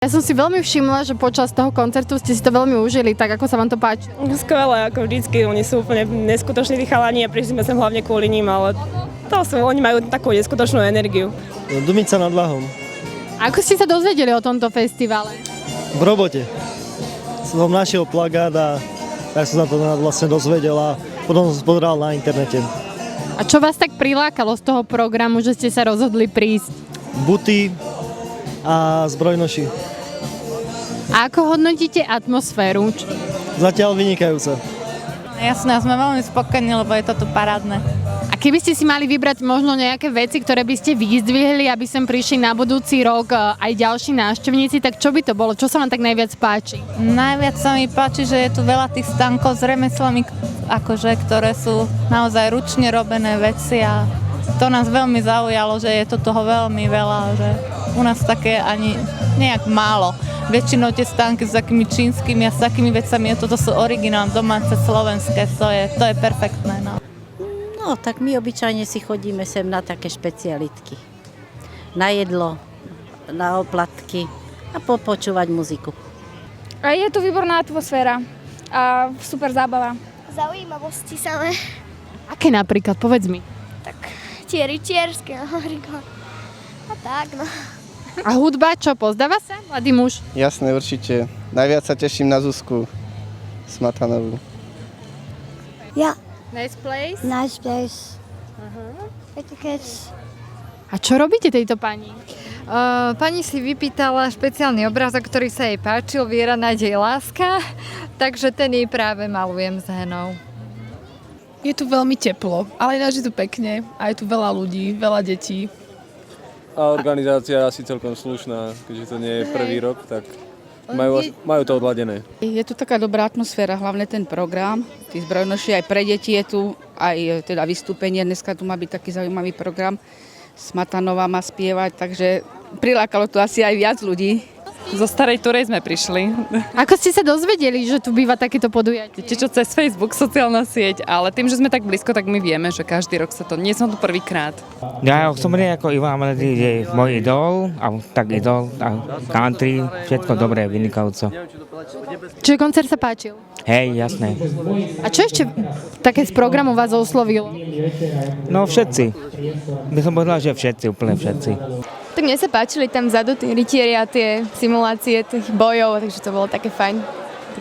Ja som si veľmi všimla, že počas toho koncertu ste si to veľmi užili, tak ako sa vám to páči? Skvelé, ako vždycky, oni sú úplne neskutoční tí chalani a prišli sme sem hlavne kvôli ním, ale oni majú takú neskutočnú energiu. Dumica nad Váhom. Ako ste sa dozvedeli o tomto festivale? V robote. Som našiel plagát a tak som sa to vlastne dozvedel a potom som pozeral na internete. A čo vás tak prilákalo z toho programu, že ste sa rozhodli prísť? Buty a zbrojnoši. A ako hodnotíte atmosféru? Zatiaľ vynikajúca. Jasné, sme veľmi spokojní, lebo je to tu parádne. A keby ste si mali vybrať možno nejaké veci, ktoré by ste vyzdvihli, aby sem prišli na budúci rok aj ďalší návštevníci, tak čo by to bolo? Čo sa vám tak najviac páči? Najviac sa mi páči, že je tu veľa tých stánkov s remeslami, akože, ktoré sú naozaj ručne robené veci a to nás veľmi zaujalo, že je to toho veľmi veľa, že u nás také ani nejak málo. Väčšinou tie stánky s takými čínskymi a s takými vecami, toto sú originálne, domáce, slovenské, to je perfektné. No, tak my obyčajne si chodíme sem na také špecialitky. Na jedlo, na oplatky a počúvať muziku. A je tu výborná atmosféra a super zábava. Zaujímavosti samé. Aké napríklad? Povedz mi. Tak tie rytierské, napríklad. A tak, no. A hudba, čo, pozdáva sa, mladý muž? Jasné, určite. Najviac sa teším na Zuzku Smatanovú. Ja. Nice place. Nice place. A čo robíte tejto pani? Pani si vypýtala špeciálny obrázok, ktorý sa jej páčil, Viera, nádej, láska, takže ten jej práve malujem s Henou. Je tu veľmi teplo, ale ináč je tu pekne a je tu veľa ľudí, veľa detí. A organizácia je asi celkom slušná, keďže to nie je prvý rok, tak majú to odladené. Je tu taká dobrá atmosféra, hlavne ten program, tí zbrojnoši, aj pre deti je tu, aj teda vystúpenie, dneska tu má byť taký zaujímavý program, Smatanová má spievať, takže prilákalo tu asi aj viac ľudí. Zo Starej Turej sme prišli. Ako ste sa dozvedeli, že tu býva takéto podujatie? Čiže cez Facebook, sociálna sieť, ale tým, že sme tak blízko, tak my vieme, že každý rok sa to, nie som tu prvýkrát. Ja som ako Ivan Mladý, je môj idol, a tak idol, a country, všetko dobré, vynikajúco. Čiže koncert sa páčil? Hej, jasné. A čo ešte také z programu vás oslovilo? No všetci. By som povedal, že všetci, úplne všetci. Tak mne sa páčili tam vzadu tí rytieri a tie simulácie tých bojov, takže to bolo také fajn.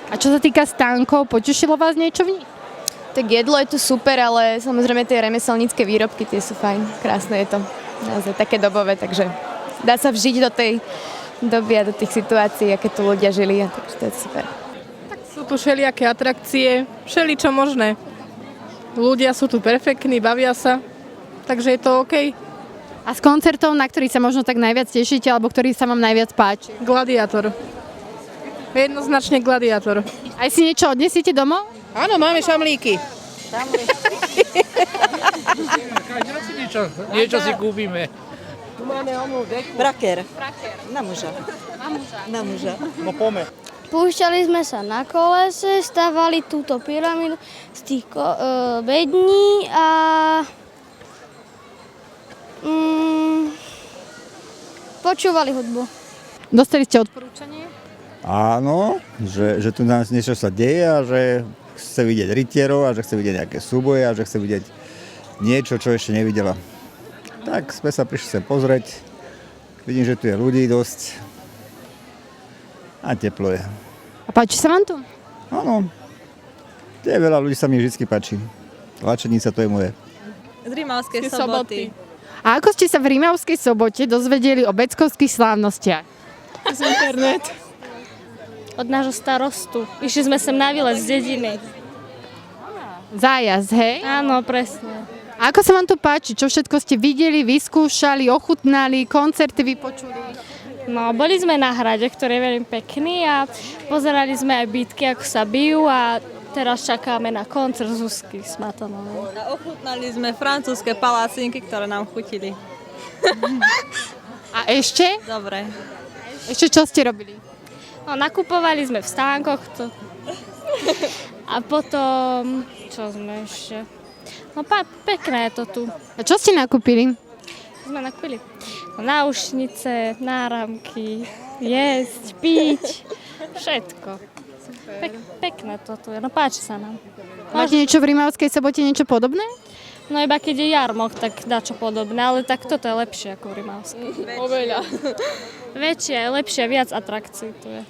A čo sa týka stánkov, potešilo vás niečo v nich? Tak jedlo je tu super, ale samozrejme tie remeselnícke výrobky, tie sú fajn, krásne je to. Naozaj také dobové, takže dá sa vžiť do tej doby a do tých situácií, aké tu ľudia žili, a takže to je super. Tak sú tu všelijaké atrakcie, všeličo možné. Ľudia sú tu perfektní, bavia sa, takže je to OK. A z koncertov, na ktorých sa možno tak najviac tešíte, alebo ktorý sa vám najviac páči? Gladiátor. Jednoznačne Gladiátor. Aj si niečo odnesiete domov? Áno, máme šamlíky. Niečo si kúpime. Tu máme deku. Braker. Na muža. Na muža. No poďme. Púšťali sme sa na kolese, stavali túto pyramídu z tých bední a počúvali hudbu. Dostali ste odporúčanie? Áno, že tu nás niečo sa deje a že chce vidieť rytierov a že chce vidieť nejaké súboje a že chce vidieť niečo, čo ešte nevidela. Tak sme sa prišli sem pozrieť. Vidím, že tu je ľudí dosť a teplo je. A páči sa vám tu? Áno, je veľa ľudí, sa mi vždy páči. Lačenica, to je moje. Z Rímavskej Soboty. A ako ste sa v Rímavskej Sobote dozvedeli o beckovských slávnostiach? Z internet. Od nášho starostu. Išli sme sem na výlet z dediny. Zájazd, hej? Áno, presne. A ako sa vám tu páči? Čo všetko ste videli, vyskúšali, ochutnali, koncerty vypočuli? No, boli sme na hrade, ktorý je veľmi pekný a pozerali sme aj bitky, ako sa bijú a teraz čakáme na koncert Zuzky Smatanovej. A ochutnali sme francúzske palácinky, ktoré nám chutili. A ešte? Dobre. Ešte čo ste robili? No, nakupovali sme v stánkoch a potom, čo sme ešte? No, pekné je to tu. A čo ste nakúpili? Sme nakúpili náušnice, náramky, jesť, piť, všetko. Pekné to tu je, no páči sa nám. Máte niečo v Rimavskej Sobote, niečo podobné? No iba keď je jarmoch, tak dačo podobné, ale tak toto je lepšie ako v Rimavskej. Oveľa. Väčšie, lepšie, viac atrakcií tu je.